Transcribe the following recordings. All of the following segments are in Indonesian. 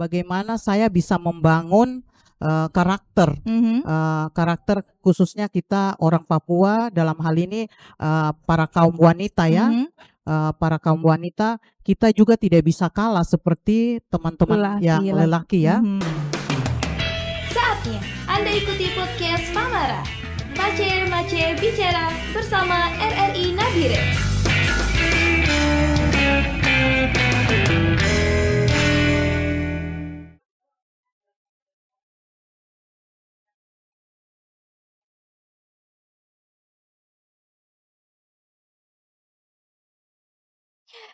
bagaimana saya bisa membangun karakter, karakter khususnya kita orang Papua dalam hal ini para kaum wanita ya, para kaum wanita kita juga tidak bisa kalah seperti teman-teman yang lelaki ya. Saatnya Anda ikuti podcast Pamara, Mace Bicara bersama RRI Nabire.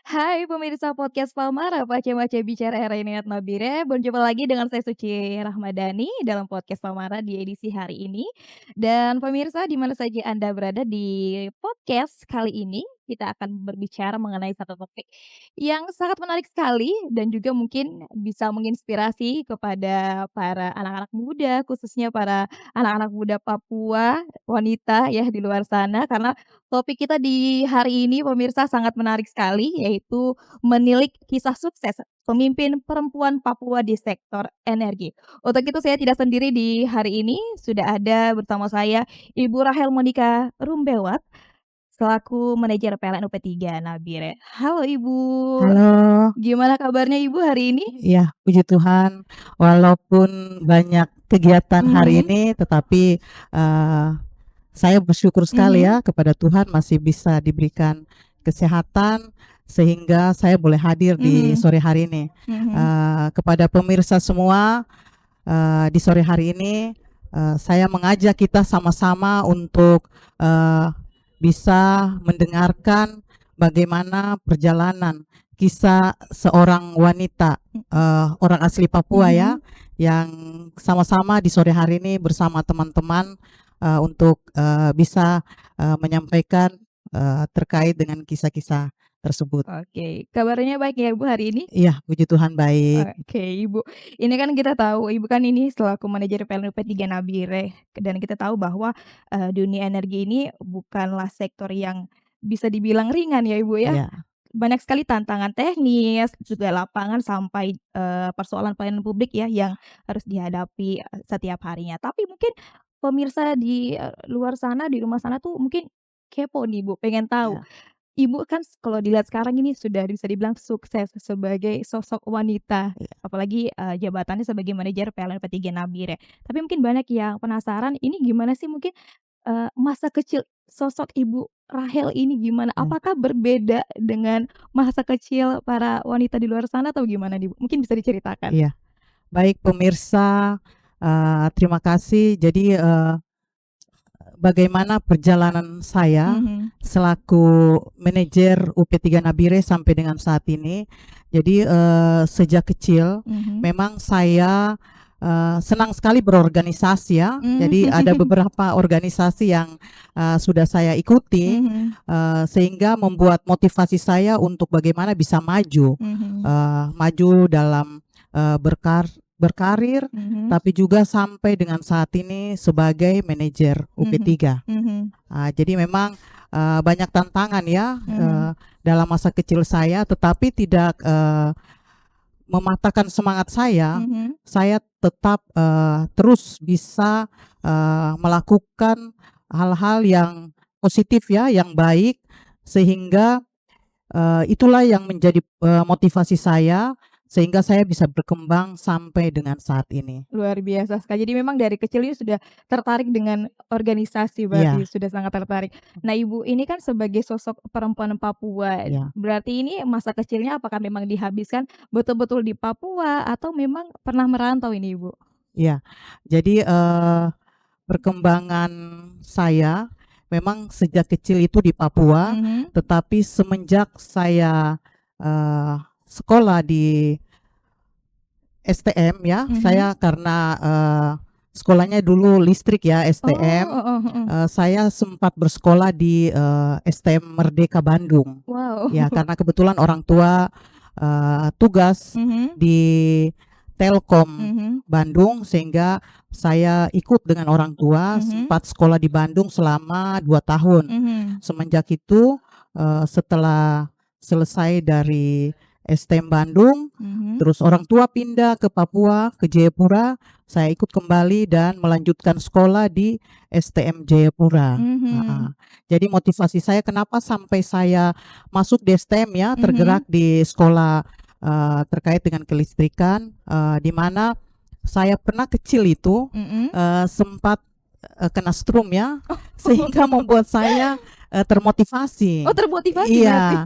Hai pemirsa podcast Palmara, Mace Bicara RRI Nabire. Berjumpa lagi dengan saya Suci Rahmadani dalam podcast Palmara di edisi hari ini. Dan pemirsa di mana saja Anda berada di podcast kali ini, kita akan berbicara mengenai satu topik yang sangat menarik sekali dan juga mungkin bisa menginspirasi kepada para anak-anak muda, khususnya para anak-anak muda Papua, wanita ya di luar sana, karena topik kita di hari ini pemirsa sangat menarik sekali, yaitu menilik kisah sukses pemimpin perempuan Papua di sektor energi. Untuk itu saya tidak sendiri di hari ini, sudah ada bersama saya Ibu Rahel Monika Rumbewat selaku manajer PLN UP3 Nabire. Halo Ibu. Halo. Gimana kabarnya Ibu hari ini? Ya, puji Tuhan, walaupun banyak kegiatan hari ini, tetapi saya bersyukur sekali ya kepada Tuhan masih bisa diberikan kesehatan sehingga saya boleh hadir di sore hari ini. Kepada pemirsa semua, di sore hari ini saya mengajak kita sama-sama untuk bisa mendengarkan bagaimana perjalanan kisah seorang wanita orang asli Papua ya, yang sama-sama di sore hari ini bersama teman-teman untuk bisa menyampaikan terkait dengan kisah-kisah tersebut. Oke, kabarnya baik ya Ibu hari ini? Iya, puji Tuhan baik. Oke Ibu, ini kan kita tahu Ibu kan ini selaku manajer PLN UP3 Nabire, dan kita tahu bahwa dunia energi ini bukanlah sektor yang bisa dibilang ringan ya Ibu ya. Iya. Banyak sekali tantangan teknis, juga lapangan sampai persoalan pelayanan publik ya yang harus dihadapi setiap harinya. Tapi mungkin pemirsa di luar sana, di rumah sana tuh mungkin kepo nih Bu, pengen tahu. Iya. Ibu kan kalau dilihat sekarang ini sudah bisa dibilang sukses sebagai sosok wanita, Iya. apalagi jabatannya sebagai manajer PLN UP3 Nabire. Tapi mungkin banyak yang penasaran ini gimana sih mungkin masa kecil sosok Ibu Rahel ini gimana? Apakah berbeda dengan masa kecil para wanita di luar sana atau gimana nih Bu? Mungkin bisa diceritakan. Iya. Baik pemirsa, terima kasih. Jadi bagaimana perjalanan saya selaku manajer UP3 Nabire sampai dengan saat ini. Jadi sejak kecil memang saya senang sekali berorganisasi ya. Jadi ada beberapa organisasi yang sudah saya ikuti sehingga membuat motivasi saya untuk bagaimana bisa maju, maju dalam berkarir, tapi juga sampai dengan saat ini sebagai manajer UP3. Jadi memang banyak tantangan ya dalam masa kecil saya, tetapi tidak mematahkan semangat saya. Saya tetap terus bisa melakukan hal-hal yang positif ya, yang baik, sehingga itulah yang menjadi motivasi saya, sehingga saya bisa berkembang sampai dengan saat ini. Luar biasa sekali. Jadi memang dari kecil ini sudah tertarik dengan organisasi berarti sudah sangat tertarik. Nah Ibu ini kan sebagai sosok perempuan Papua, berarti ini masa kecilnya apakah memang dihabiskan betul-betul di Papua atau memang pernah merantau ini Ibu? Iya, jadi perkembangan saya memang sejak kecil itu di Papua, tetapi semenjak saya sekolah di STM ya, saya karena sekolahnya dulu listrik ya, STM. Saya sempat bersekolah di STM Merdeka Bandung. Wow. Ya, karena kebetulan orang tua tugas di Telkom Bandung, sehingga saya ikut dengan orang tua, sempat sekolah di Bandung selama 2 tahun. Semenjak itu setelah selesai dari STM Bandung, terus orang tua pindah ke Papua, ke Jayapura, saya ikut kembali dan melanjutkan sekolah di STM Jayapura. Jadi motivasi saya kenapa sampai saya masuk di STM ya, tergerak di sekolah terkait dengan kelistrikan, di mana saya pernah kecil itu sempat kena strum ya, sehingga membuat saya termotivasi. Oh, termotivasi Iya. berarti.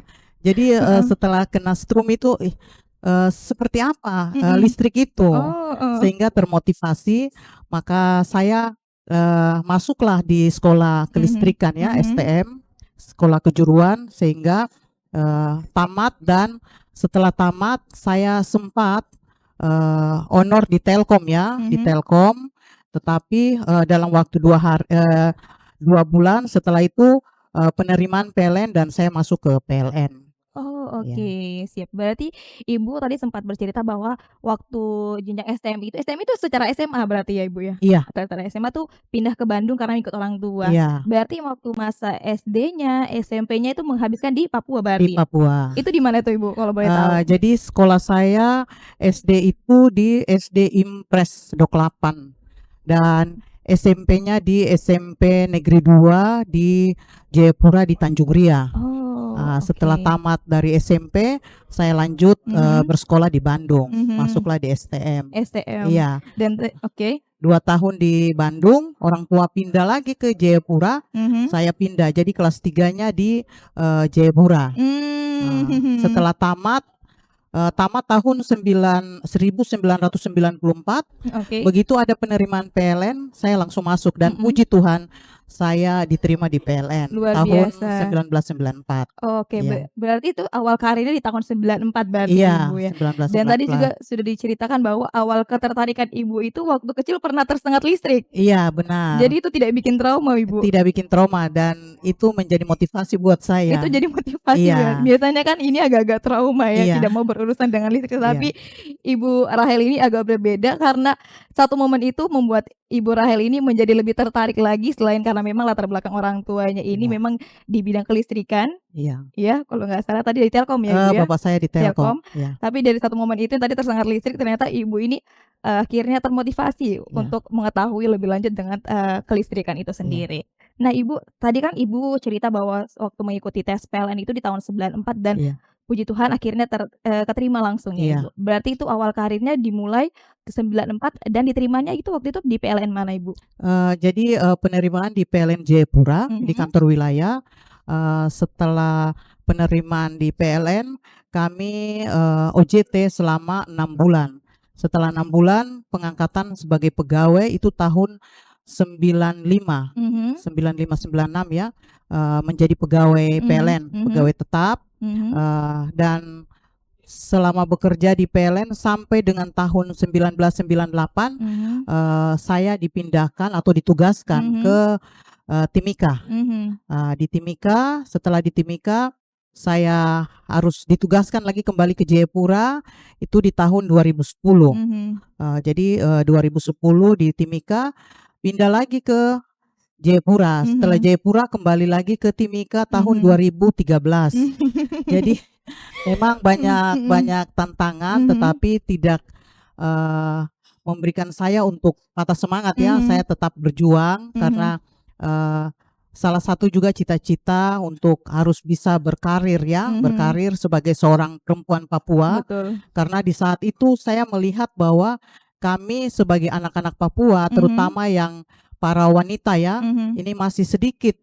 Jadi setelah kena strum itu seperti apa listrik itu, sehingga termotivasi, maka saya masuklah di sekolah kelistrikan ya, STM, sekolah kejuruan, sehingga tamat, dan setelah tamat saya sempat honor di Telkom ya, di Telkom, tetapi dalam waktu 2 bulan setelah itu penerimaan PLN dan saya masuk ke PLN. Oh, Iya. oke, siap. Berarti Ibu tadi sempat bercerita bahwa waktu jenjang STM itu secara SMA berarti ya, Ibu, ya? Iya. Secara SMA tuh pindah ke Bandung karena ikut orang tua. Iya. Berarti waktu masa SD-nya, SMP-nya itu menghabiskan di Papua Di berarti? Papua. Itu di mana tuh, Ibu, kalau boleh tahu? Jadi sekolah saya SD itu di SD Impres 28 dan SMP-nya di SMP Negeri 2 di Jayapura di Tanjung Ria. Setelah tamat dari SMP, saya lanjut bersekolah di Bandung, masuklah di STM. STM. Iya. Dan 2 tahun di Bandung, orang tua pindah lagi ke Jayapura, saya pindah jadi kelas 3-nya di Jayapura. Setelah tamat tahun 1994, begitu ada penerimaan PLN, saya langsung masuk dan puji Tuhan saya diterima di PLN Luar tahun biasa. 1994. Oke, Iya. berarti itu awal karirnya di tahun 94 berarti Iya, Ibu ya? 1994. Dan tadi juga sudah diceritakan bahwa awal ketertarikan Ibu itu waktu kecil pernah tersengat listrik. Iya, benar. Jadi itu tidak bikin trauma, Ibu? Tidak bikin trauma dan itu menjadi motivasi buat saya. Itu jadi motivasi Iya. biasanya kan ini agak-agak trauma ya, Iya. tidak mau berurusan dengan listrik, Iya. tapi Ibu Rahel ini agak berbeda karena satu momen itu membuat Ibu Rahel ini menjadi lebih tertarik lagi selain karena memang latar belakang orang tuanya ini Iya. memang di bidang kelistrikan. Iya. Ya, kalau nggak salah tadi di Telkom ya, Ibu ya? Bapak saya di Telkom. Iya. Tapi dari satu momen itu yang tadi tersengat listrik, ternyata Ibu ini akhirnya termotivasi untuk mengetahui lebih lanjut dengan kelistrikan itu sendiri. Nah, Ibu, tadi kan Ibu cerita bahwa waktu mengikuti tes PLN itu di tahun 94 dan puji Tuhan akhirnya keterima langsung ya, Ibu. Berarti itu awal karirnya dimulai ke 94 dan diterimanya itu waktu itu di PLN mana, Ibu? Jadi penerimaan di PLN Jayapura di kantor wilayah. Setelah penerimaan di PLN, kami OJT selama 6 bulan. Setelah 6 bulan pengangkatan sebagai pegawai itu tahun 95, 96 ya, menjadi pegawai PLN, pegawai tetap. Dan selama bekerja di PLN sampai dengan tahun 1998, saya dipindahkan atau ditugaskan ke Timika. Di Timika, setelah di Timika saya harus ditugaskan lagi kembali ke Jayapura itu di tahun 2010. Jadi 2010 di Timika, pindah lagi ke Jayapura. Setelah Jayapura kembali lagi ke Timika tahun 2013. Jadi memang banyak tantangan, tetapi tidak memberikan saya untuk patah semangat ya. Saya tetap berjuang karena salah satu juga cita-cita untuk harus bisa berkarir ya, berkarir sebagai seorang perempuan Papua. Betul. Karena di saat itu saya melihat bahwa kami sebagai anak-anak Papua, terutama yang para wanita ya, ini masih sedikit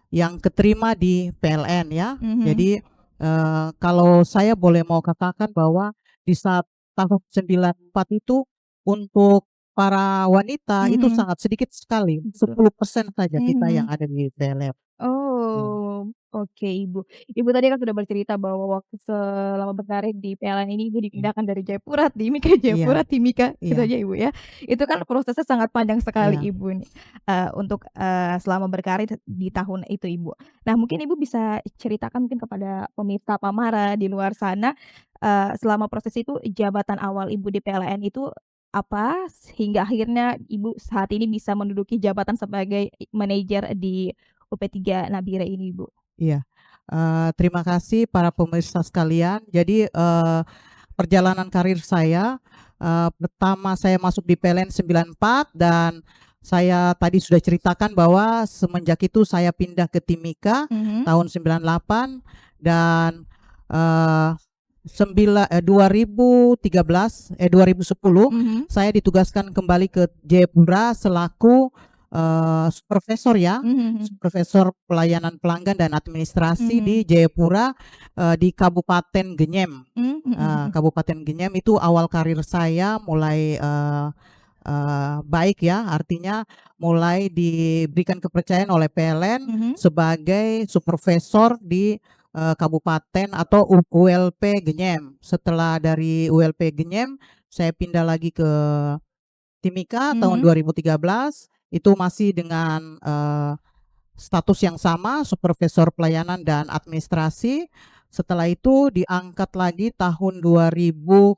yang keterima di PLN ya. Jadi kalau saya boleh mau katakan bahwa di saat tahun 94 itu untuk para wanita itu sangat sedikit sekali, 10% saja kita yang ada di PLN. Oh, oke, Ibu. Ibu tadi kan sudah bercerita bahwa waktu selama berkarir di PLN ini Ibu dipindahkan dari Jayapura, Timika, Jayapura, Timika, gitu aja, Ibu ya. Itu kan prosesnya sangat panjang sekali Ibu nih, untuk selama berkarir di tahun itu, Ibu. Nah, mungkin Ibu bisa ceritakan mungkin kepada pemirsa Pamara di luar sana, selama proses itu jabatan awal Ibu di PLN itu apa, sehingga akhirnya Ibu saat ini bisa menduduki jabatan sebagai manajer di UP3 Nabire ini, Bu? Iya. Terima kasih para pemirsa sekalian. Jadi perjalanan karir saya, pertama saya masuk di PLN 94 dan saya tadi sudah ceritakan bahwa semenjak itu saya pindah ke Timika tahun 98 dan 2010 saya ditugaskan kembali ke Jayapura selaku supervisor ya, supervisor pelayanan pelanggan dan administrasi di Jayapura di Kabupaten Genyem. Kabupaten Genyem itu awal karir saya mulai baik ya, artinya mulai diberikan kepercayaan oleh PLN sebagai supervisor di kabupaten atau ULP Genyem. Setelah dari ULP Genyem, saya pindah lagi ke Timika tahun 2013. Itu masih dengan status yang sama, supervisor pelayanan dan administrasi. Setelah itu diangkat lagi tahun 2009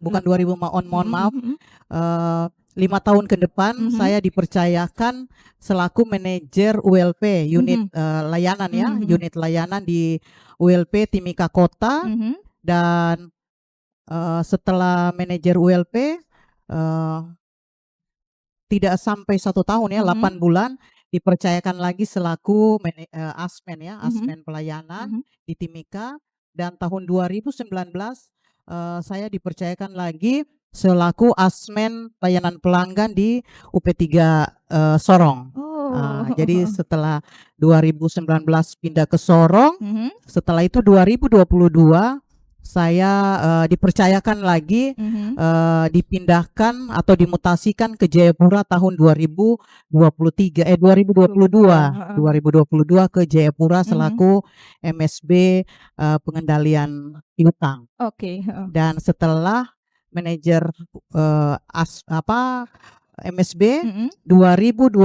bukan 2000, mohon maaf, 5 tahun ke depan saya dipercayakan selaku manajer ULP unit layanan ya, unit layanan di ULP Timika Kota. Dan setelah manajer ULP tidak sampai 1 tahun ya, 8 bulan dipercayakan lagi selaku asmen ya, asmen pelayanan di Timika. Dan tahun 2019 saya dipercayakan lagi selaku asmen pelayanan pelanggan di UP3 Sorong. Jadi setelah 2019 pindah ke Sorong, setelah itu 2022 saya dipercayakan lagi dipindahkan atau dimutasikan ke Jayapura tahun 2022 ke Jayapura selaku MSB pengendalian piutang. Dan setelah manajer MSB 2024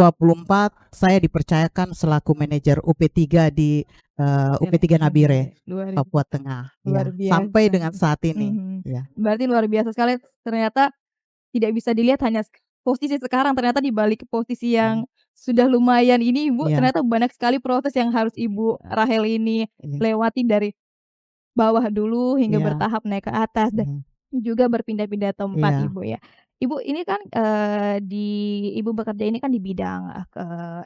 saya dipercayakan selaku manajer UP3 di UP3 Nabire, Papua Tengah. Luar biasa. Sampai dengan saat ini. Ya. Berarti luar biasa sekali, ternyata tidak bisa dilihat hanya posisi sekarang, ternyata di balik posisi yang sudah lumayan ini Ibu, ternyata banyak sekali proses yang harus Ibu Rahel ini lewati dari bawah dulu hingga bertahap naik ke atas dan juga berpindah-pindah tempat Ibu ya. Ibu ini kan Ibu bekerja ini kan di bidang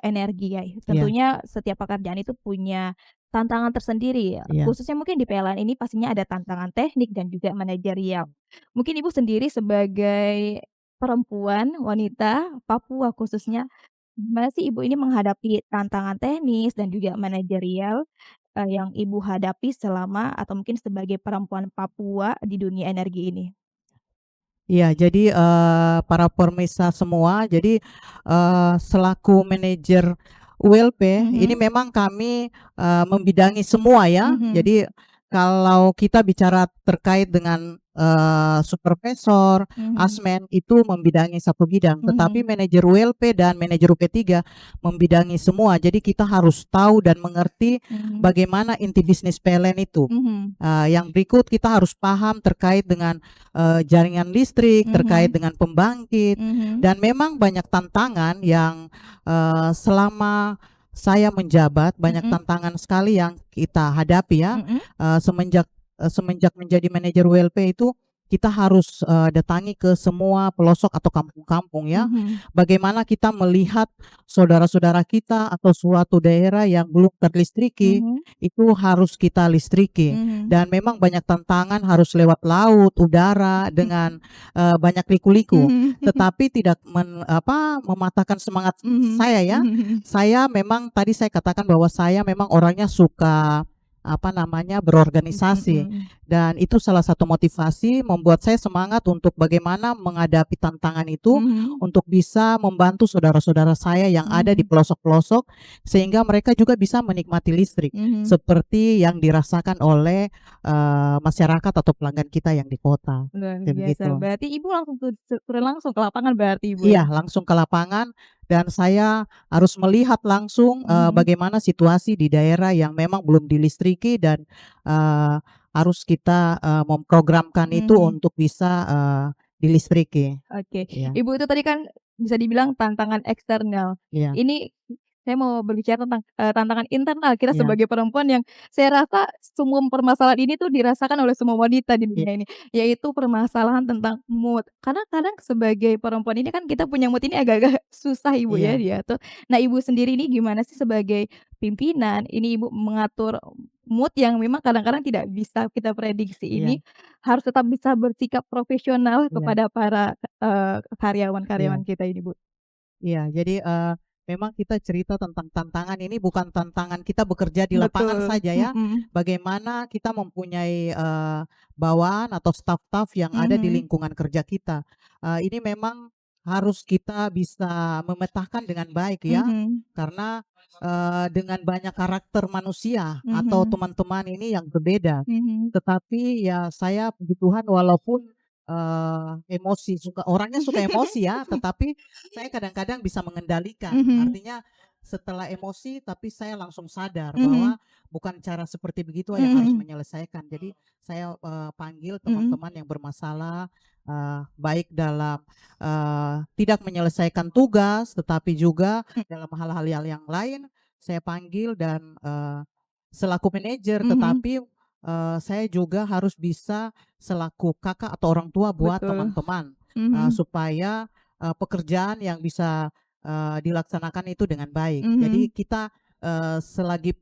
energi ya. Tentunya setiap pekerjaan itu punya tantangan tersendiri ya. Khususnya mungkin di PLN ini pastinya ada tantangan teknik dan juga manajerial. Mungkin Ibu sendiri sebagai perempuan, wanita Papua khususnya, gimana sih Ibu ini menghadapi tantangan teknis dan juga manajerial yang Ibu hadapi selama atau mungkin sebagai perempuan Papua di dunia energi ini? Iya, jadi para pemirsa semua, jadi selaku manajer ULP ini memang kami membidangi semua ya. Jadi kalau kita bicara terkait dengan supervisor, asmen itu membidangi satu bidang, tetapi manajer ULP dan manajer UP3 membidangi semua. Jadi kita harus tahu dan mengerti bagaimana inti bisnis PLN itu. Yang berikut kita harus paham terkait dengan jaringan listrik, terkait dengan pembangkit, dan memang banyak tantangan yang selama saya menjabat, banyak tantangan sekali yang kita hadapi ya. Semenjak menjadi manajer ULP itu kita harus datangi ke semua pelosok atau kampung-kampung ya. Bagaimana kita melihat saudara-saudara kita atau suatu daerah yang belum terlistriki, itu harus kita listriki. Dan memang banyak tantangan, harus lewat laut, udara dengan banyak liku-liku. Tetapi tidak mematahkan semangat saya ya. Saya memang tadi saya katakan bahwa saya memang orangnya suka berorganisasi, dan itu salah satu motivasi membuat saya semangat untuk bagaimana menghadapi tantangan itu untuk bisa membantu saudara-saudara saya yang ada di pelosok-pelosok sehingga mereka juga bisa menikmati listrik seperti yang dirasakan oleh masyarakat atau pelanggan kita yang di kota. Luar biasa. Berarti Ibu langsung ke lapangan berarti Ibu? Iya, langsung ke lapangan. Dan saya harus melihat langsung bagaimana situasi di daerah yang memang belum dilistriki dan harus kita memprogramkan itu untuk bisa dilistriki. Oke. Iya. Ibu itu tadi kan bisa dibilang tantangan eksternal. Iya. Ini saya mau berbicara tentang, tantangan internal kita Iya. sebagai perempuan yang saya rasa semua permasalahan ini tuh dirasakan oleh semua wanita di Iya. dunia ini, yaitu permasalahan tentang mood. Karena kadang sebagai perempuan ini kan kita punya mood ini agak-agak susah Ibu ya Iya. diatur. Nah Ibu sendiri ini gimana sih sebagai pimpinan, ini Ibu mengatur mood yang memang kadang-kadang tidak bisa kita prediksi Iya. ini, harus tetap bisa bersikap profesional Iya. kepada para, karyawan-karyawan Iya. kita ini Bu? Iya, jadi, memang kita cerita tentang tantangan ini bukan tantangan kita bekerja di lapangan Betul, saja ya, bagaimana kita mempunyai, bawahan atau staf-staf yang ada di mhm, lingkungan kerja kita. Ini memang harus kita bisa memetakan dengan baik ya, mhm, karena, dengan banyak karakter manusia atau mhm, teman-teman ini yang berbeda. mhm. Tetapi ya saya puji Tuhan walaupun, emosi orangnya suka emosi ya, tetapi saya kadang-kadang bisa mengendalikan. Mhm, Artinya setelah emosi tapi saya langsung sadar mhm, bahwa bukan cara seperti begitu yang harus mhm, menyelesaikan. Jadi saya, panggil mhm, teman-teman yang bermasalah, baik dalam, tidak menyelesaikan tugas, tetapi juga dalam hal-hal yang lain, saya panggil dan, selaku manajer, mhm, tetapi, saya juga harus bisa selaku kakak atau orang tua buat betul, teman-teman, mhm, supaya, pekerjaan yang bisa, dilaksanakan itu dengan baik. Jadi mhm, kita,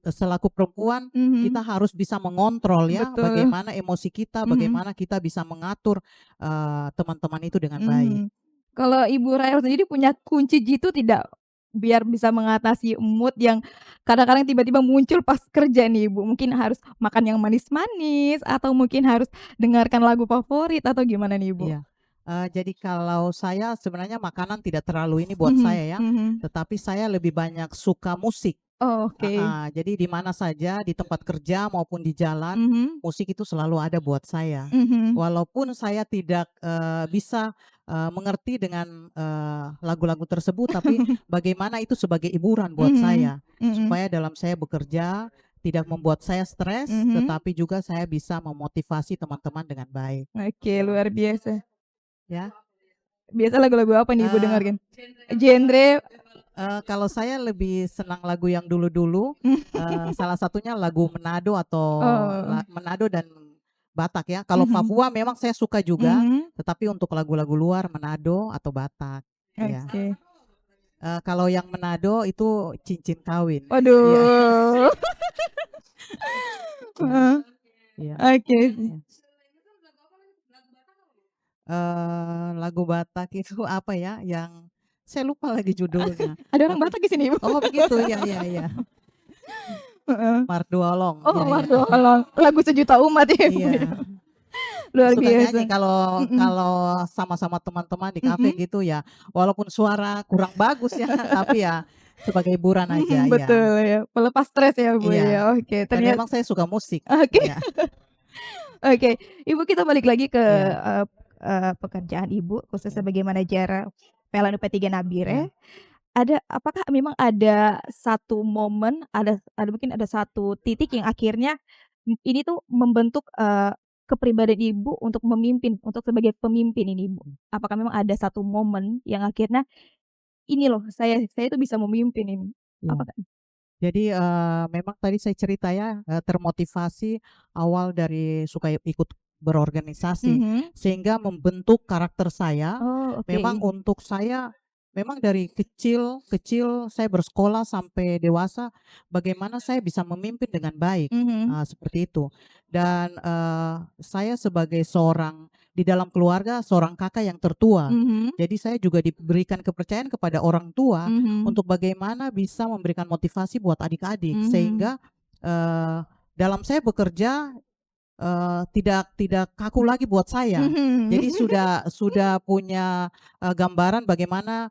selaku perempuan, mhm, kita harus bisa mengontrol ya, betul, bagaimana emosi kita, mhm, bagaimana kita bisa mengatur, teman-teman itu dengan baik. mhm. Kalau Ibu Rahel sendiri punya kunci jitu tidak? Biar bisa mengatasi mood yang kadang-kadang tiba-tiba muncul pas kerja nih Ibu, mungkin harus makan yang manis-manis atau mungkin harus dengarkan lagu favorit atau gimana nih Ibu? Iya, jadi kalau saya sebenarnya makanan tidak terlalu ini buat Mhm, saya ya, mhm. tetapi saya lebih banyak suka musik. Oh, oke, Jadi di mana saja, di tempat kerja maupun di jalan, mhm, musik itu selalu ada buat saya. mhm, Walaupun saya tidak, bisa, mengerti dengan, lagu-lagu tersebut, tapi bagaimana itu sebagai hiburan buat mhm, saya. mhm, Supaya dalam saya bekerja, tidak membuat saya stres, mhm. tetapi juga saya bisa memotivasi teman-teman dengan baik, Oke, luar biasa. ya. Biasa lagu-lagu apa nih Ibu Eee dengerin? Genre Kalau saya lebih senang lagu yang dulu-dulu, salah satunya lagu Manado atau oh, Manado dan Batak ya. Kalau mhm, Papua memang saya suka juga, mhm, tetapi untuk lagu-lagu luar Manado atau Batak, iya. oke. Kalau yang Manado itu Cincin Kawin, iya. Waduh, Iya. heeh, Iya. oke. Iya. Lagu Batak itu apa ya, yang saya lupa lagi judulnya, Ada orang tapi Batak di sini Ibu? oh begitu, iya, iya, iya, Heeh. Marduolong, Oh, iya, iya, waduh, lagu sejuta umat ya Ibu ya? iya. Luar Suka biasa. nyanyi kalau Mhm, kalau sama-sama teman-teman di kafe mhm, gitu ya, walaupun suara kurang bagus ya, tapi ya sebagai hiburan aja, ya. betul ya, pelepas stres ya Bu Iya, ya, oke dan ternyata memang saya suka musik, oke. iya, Oke, Ibu kita balik lagi ke, iya, pekerjaan Ibu khususnya iya, sebagai manajer PLN UP3 iya, Nabire. Apakah memang ada satu momen, ada mungkin ada satu titik yang akhirnya, ini tuh membentuk, kepribadian Ibu untuk memimpin, untuk sebagai pemimpin ini Ibu? Apakah memang ada satu momen yang akhirnya, "Ini loh saya tuh bisa memimpin ini." iya. Apakah Jadi, memang tadi saya cerita ya, termotivasi awal dari suka ikut berorganisasi, mhm. sehingga membentuk karakter saya. Oh, oke. Memang untuk saya, memang dari kecil kecil saya bersekolah sampai dewasa, bagaimana saya bisa memimpin dengan baik, Mhm, seperti itu. Dan, saya sebagai seorang di dalam keluarga, seorang kakak yang tertua. mhm, Jadi saya juga diberikan kepercayaan kepada orang tua mhm, untuk bagaimana bisa memberikan motivasi buat adik-adik mhm, sehingga, eee, dalam saya bekerja, tidak tidak kaku lagi buat saya. mhm, Jadi sudah punya, gambaran bagaimana,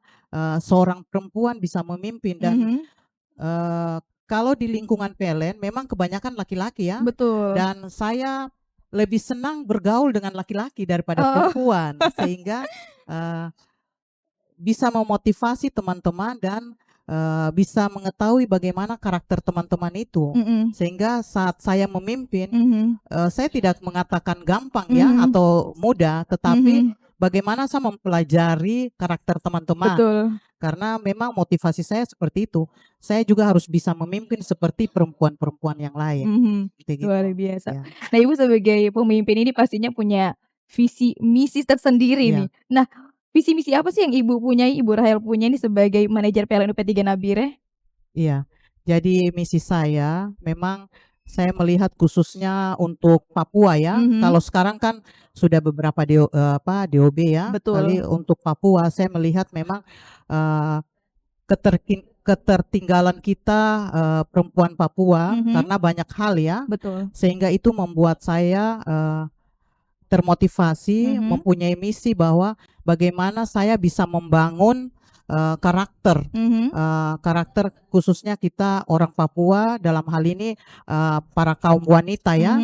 seorang perempuan bisa memimpin dan, mhm, eee, kalau di lingkungan PLN memang kebanyakan laki-laki ya, betul. dan saya lebih senang bergaul dengan laki-laki daripada Oh, perempuan sehingga, eee bisa memotivasi teman-teman dan, bisa mengetahui bagaimana karakter teman-teman itu. mhm, Sehingga saat saya memimpin, mhm, saya tidak mengatakan gampang ya mhm, atau mudah, tetapi mhm. bagaimana saya mempelajari karakter teman-teman. Betul. Karena memang motivasi saya seperti itu. Saya juga harus bisa memimpin seperti perempuan-perempuan yang lain. Gitu. Luar biasa. Ya. Nah, Ibu sebagai pemimpin ini pastinya punya visi misi tersendiri Iya. nih. Nah, visi misi apa sih yang Ibu punyai, Ibu Rahel punya nih sebagai manajer PLN UP3 Nabire? Iya. Jadi misi saya memang saya melihat khususnya untuk Papua ya. Kalau sekarang kan sudah beberapa DOB ya. Kali Betul. untuk Papua saya melihat memang uh, ketertinggalan kita perempuan Papua karena banyak hal ya. Betul. Sehingga itu membuat saya termotivasi mempunyai misi bahwa bagaimana saya bisa membangun karakter karakter khususnya kita orang Papua dalam hal ini para kaum wanita ya.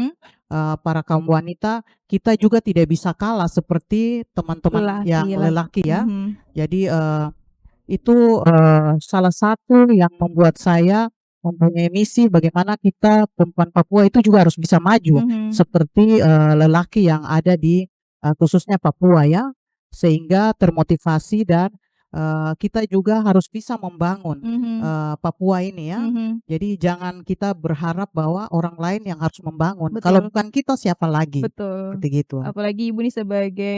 Para kaum wanita kita juga tidak bisa kalah seperti teman-teman yang lelaki ya. Jadi itu salah satu yang membuat saya mempunyai misi bagaimana kita perempuan Papua itu juga harus bisa maju seperti lelaki yang ada di khususnya Papua ya, sehingga termotivasi dan kita juga harus bisa membangun Papua ini ya. Jadi jangan kita berharap bahwa orang lain yang harus membangun. Betul. Kalau bukan kita siapa lagi? Betul. Seperti gitu. Apalagi Ibu nih sebagai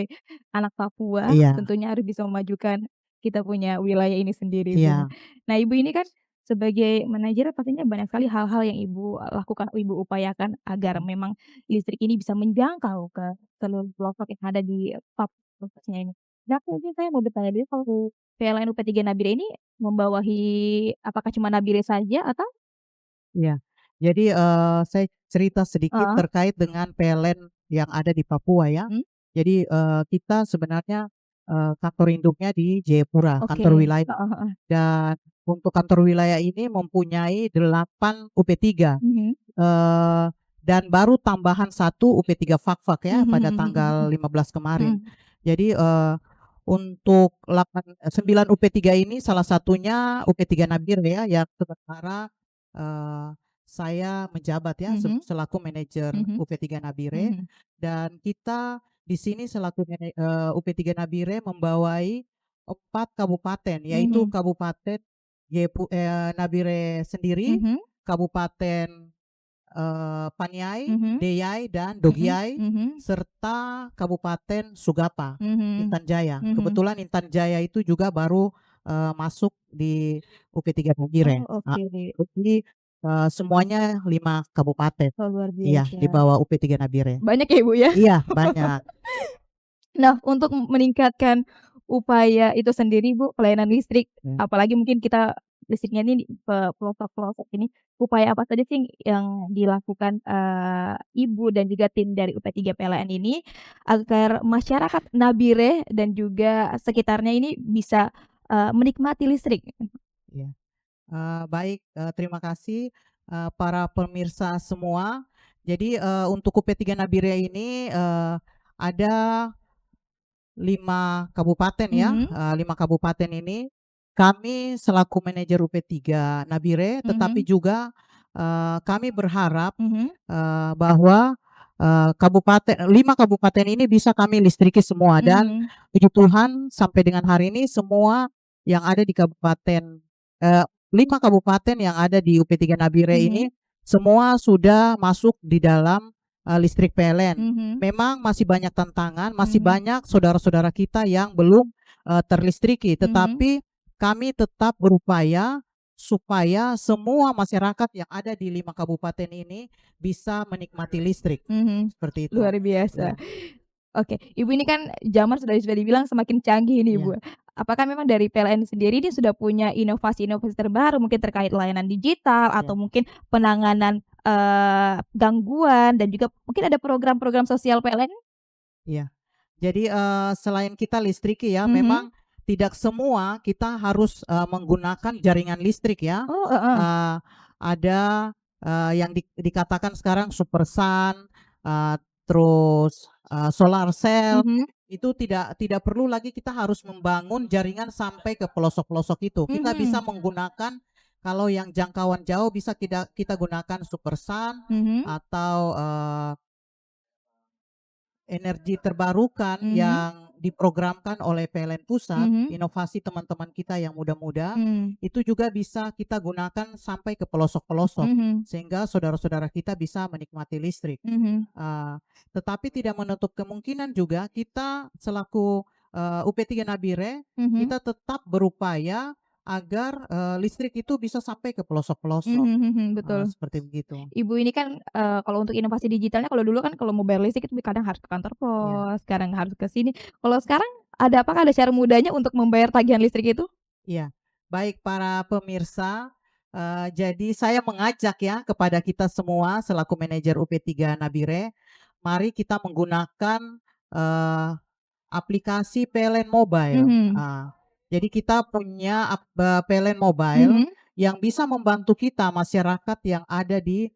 anak Papua, Iya. tentunya harus bisa memajukan kita punya wilayah ini sendiri. Iya. Nah, Ibu ini kan sebagai manajer pastinya banyak sekali hal-hal yang Ibu lakukan, Ibu upayakan agar memang listrik ini bisa menjangkau ke seluruh pelosok yang ada di Papua khususnya ini. Nah, mungkin saya mau bertanya dulu, kalau PLN UP3 Nabire ini membawahi apakah cuma Nabire saja atau? Iya. Jadi saya cerita sedikit terkait dengan PLN yang ada di Papua ya. Jadi kita sebenarnya kantor induknya di Jayapura, kantor wilayah. Dan untuk kantor wilayah ini mempunyai 8 UP3. Dan baru tambahan 1 UP3 Fakfak ya pada tanggal 15 kemarin. Jadi untuk 9 UP3 ini salah satunya UP3 Nabire ya, yang sementara saya menjabat ya selaku manajer UP3 Nabire. Dan kita di sini selaku UP3 Nabire membawai 4 kabupaten, yaitu Kabupaten Nabire sendiri, Kabupaten Paniai, Deyai, dan Dogiai, serta Kabupaten Sugapa, Intan Jaya. Kebetulan Intan Jaya itu juga baru masuk di UP3 Nabire. Jadi semuanya 5 kabupaten. Luar Iya, biasa. di bawah UP3 Nabire. Banyak ya, Ibu ya? Iya, banyak. Nah, untuk meningkatkan upaya itu sendiri Bu, pelayanan listrik, apalagi mungkin kita listriknya ini ke pelosok-pelosok ini, upaya apa saja sih yang dilakukan Ibu dan juga tim dari UP3 PLN ini agar masyarakat Nabire dan juga sekitarnya ini bisa menikmati listrik? Iya. Baik, terima kasih para pemirsa semua. Jadi untuk UP3 Nabire ini ada 5 kabupaten ya. 5 kabupaten ini kami selaku manajer UP3 Nabire, tetapi juga kami berharap bahwa 5 kabupaten ini bisa kami listriki semua. Dan puji Tuhan sampai dengan hari ini semua yang ada di kabupaten 5 kabupaten yang ada di UP3 Nabire ini semua sudah masuk di dalam listrik PLN. Memang masih banyak tantangan, masih banyak saudara-saudara kita yang belum terlistriki, tetapi kami tetap berupaya supaya semua masyarakat yang ada di 5 kabupaten ini bisa menikmati listrik. Seperti itu. Luar biasa. Oke, Ibu ini kan zaman sudah dibilang semakin canggih nih Ibu. Apakah memang dari PLN sendiri ini sudah punya inovasi-inovasi terbaru mungkin terkait layanan digital atau mungkin penanganan gangguan dan juga mungkin ada program-program sosial PLN? Iya. Jadi selain kita listriki ya, memang tidak semua kita harus menggunakan jaringan listrik ya. Ada yang dikatakan sekarang Supersun, terus solar cell. Itu tidak perlu lagi kita harus membangun jaringan sampai ke pelosok-pelosok itu. Kita bisa menggunakan, kalau yang jangkauan jauh bisa kita gunakan Supersun atau energi terbarukan yang diprogramkan oleh PLN Pusat, inovasi teman-teman kita yang muda-muda, itu juga bisa kita gunakan sampai ke pelosok-pelosok, sehingga saudara-saudara kita bisa menikmati listrik. Tetapi tidak menutup kemungkinan juga kita selaku UP3 Nabire, kita tetap berupaya agar listrik itu bisa sampai ke pelosok-pelosok. Betul. Seperti begitu. Ibu ini kan kalau untuk inovasi digitalnya, kalau dulu kan kalau mau bayar listrik itu kadang harus ke kantor pos, kadang harus ke sini. Kalau sekarang apakah ada cara mudahnya untuk membayar tagihan listrik itu? Iya, baik para pemirsa, jadi saya mengajak ya kepada kita semua selaku manajer UP3 Nabire, mari kita menggunakan aplikasi PLN Mobile. Jadi kita punya PLN Mobile yang bisa membantu kita masyarakat yang ada di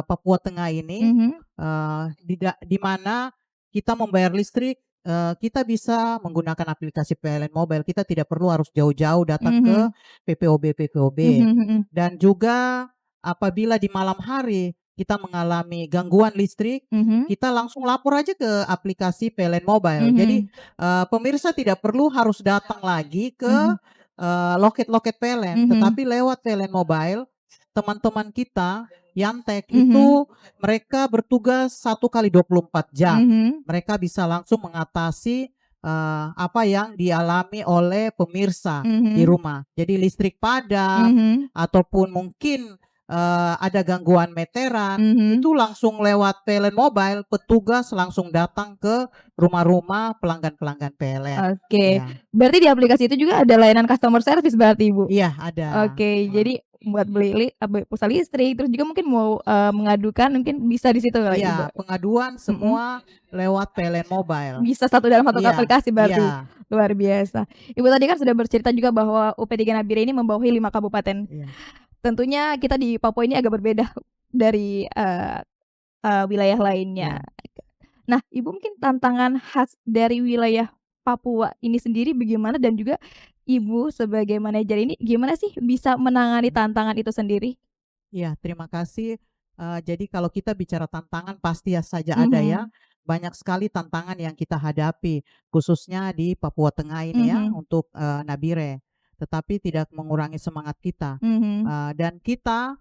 Papua Tengah ini, di mana kita membayar listrik, kita bisa menggunakan aplikasi PLN Mobile. Kita tidak perlu harus jauh-jauh datang ke PPOB. Dan juga apabila di malam hari kita mengalami gangguan listrik, kita langsung lapor aja ke aplikasi PLN Mobile. Jadi pemirsa tidak perlu harus datang lagi ke loket-loket PLN, tetapi lewat PLN Mobile, teman-teman kita Yantek itu mereka bertugas 1 kali 24 jam. Mereka bisa langsung mengatasi apa yang dialami oleh pemirsa di rumah. Jadi listrik padam ataupun mungkin ada gangguan meteran, itu langsung lewat PLN Mobile, petugas langsung datang ke rumah-rumah pelanggan-pelanggan PLN. Oke, berarti di aplikasi itu juga ada layanan customer service berarti Ibu? Iya, ada. Oke, jadi buat beli pulsa listrik, terus juga mungkin mau mengadukan mungkin bisa di situ kali Ibu? Iya, pengaduan semua lewat PLN Mobile. Bisa dalam satu aplikasi berarti? Iya. Luar biasa. Ibu tadi kan sudah bercerita juga bahwa UP3 Nabire ini membawahi 5 kabupaten. Tentunya kita di Papua ini agak berbeda dari wilayah lainnya. Nah, Ibu mungkin tantangan khas dari wilayah Papua ini sendiri bagaimana, dan juga Ibu sebagai manajer ini gimana sih bisa menangani tantangan itu sendiri? Iya, terima kasih. Jadi kalau kita bicara tantangan pasti saja ada ya. Banyak sekali tantangan yang kita hadapi, khususnya di Papua Tengah ini ya, untuk Nabire. Tetapi tidak mengurangi semangat kita. Dan kita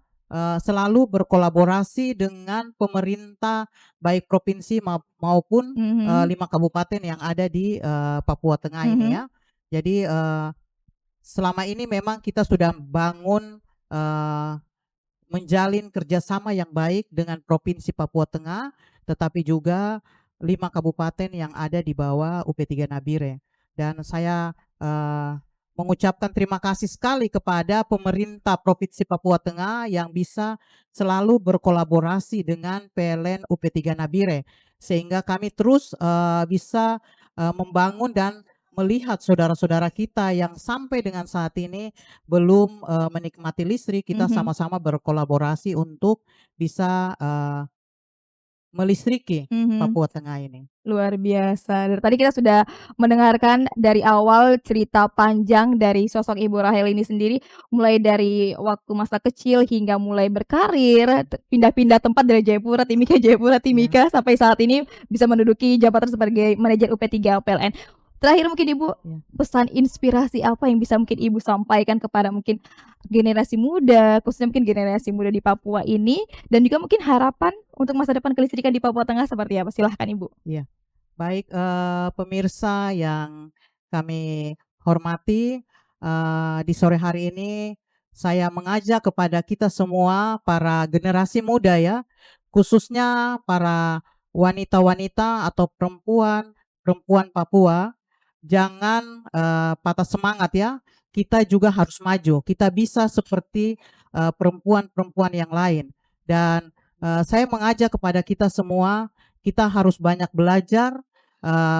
selalu berkolaborasi dengan pemerintah baik provinsi maupun 5 kabupaten yang ada di Papua Tengah ini ya. Jadi selama ini memang kita sudah bangun menjalin kerjasama yang baik dengan Provinsi Papua Tengah, tetapi juga 5 kabupaten yang ada di bawah UP3 Nabire. Dan saya mengucapkan terima kasih sekali kepada pemerintah Provinsi Papua Tengah yang bisa selalu berkolaborasi dengan PLN UP3 Nabire, sehingga kami terus bisa membangun dan melihat saudara-saudara kita yang sampai dengan saat ini belum menikmati listrik. Kita sama-sama berkolaborasi untuk bisa melistriki Papua Tengah ini. Luar biasa. Dari tadi kita sudah mendengarkan dari awal cerita panjang dari sosok Ibu Rahel ini sendiri, mulai dari waktu masa kecil hingga mulai berkarir, pindah-pindah tempat dari Jayapura Timika, sampai saat ini bisa menduduki jabatan sebagai manajer UP3 PLN. Terakhir mungkin Ibu, pesan inspirasi apa yang bisa mungkin Ibu sampaikan kepada mungkin generasi muda, khususnya mungkin generasi muda di Papua ini, dan juga mungkin harapan untuk masa depan kelistrikan di Papua Tengah seperti apa? Silahkan Ibu. Iya, baik pemirsa yang kami hormati, di sore hari ini saya mengajak kepada kita semua para generasi muda ya, khususnya para wanita-wanita atau perempuan Papua, jangan patah semangat ya. Kita juga harus maju. Kita bisa seperti perempuan-perempuan yang lain. Dan saya mengajak kepada kita semua, kita harus banyak belajar,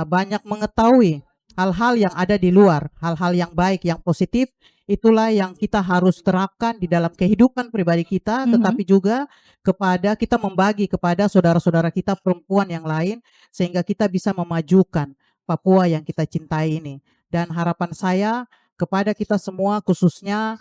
banyak mengetahui hal-hal yang ada di luar, hal-hal yang baik, yang positif. Itulah yang kita harus terapkan di dalam kehidupan pribadi kita, tetapi juga kepada kita membagi kepada saudara-saudara kita perempuan yang lain, sehingga kita bisa memajukan Papua yang kita cintai ini. Dan harapan saya kepada kita semua, khususnya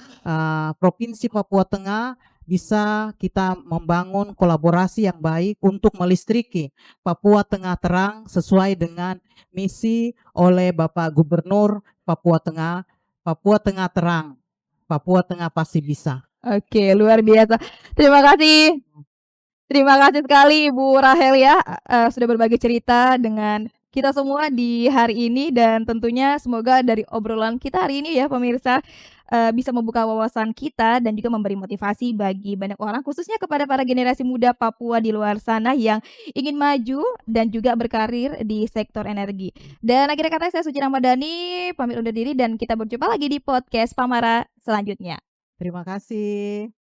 Provinsi Papua Tengah bisa kita membangun kolaborasi yang baik untuk melistriki Papua Tengah terang sesuai dengan misi oleh Bapak Gubernur Papua Tengah terang, Papua Tengah pasti bisa. Oke, luar biasa. Terima kasih. Terima kasih sekali Ibu Rahel ya, sudah berbagi cerita dengan kita semua di hari ini dan tentunya semoga dari obrolan kita hari ini ya pemirsa, bisa membuka wawasan kita dan juga memberi motivasi bagi banyak orang khususnya kepada para generasi muda Papua di luar sana yang ingin maju dan juga berkarir di sektor energi. Dan akhir kata saya Suci Ramadhani pamit undur diri dan kita berjumpa lagi di podcast Pamara selanjutnya. Terima kasih.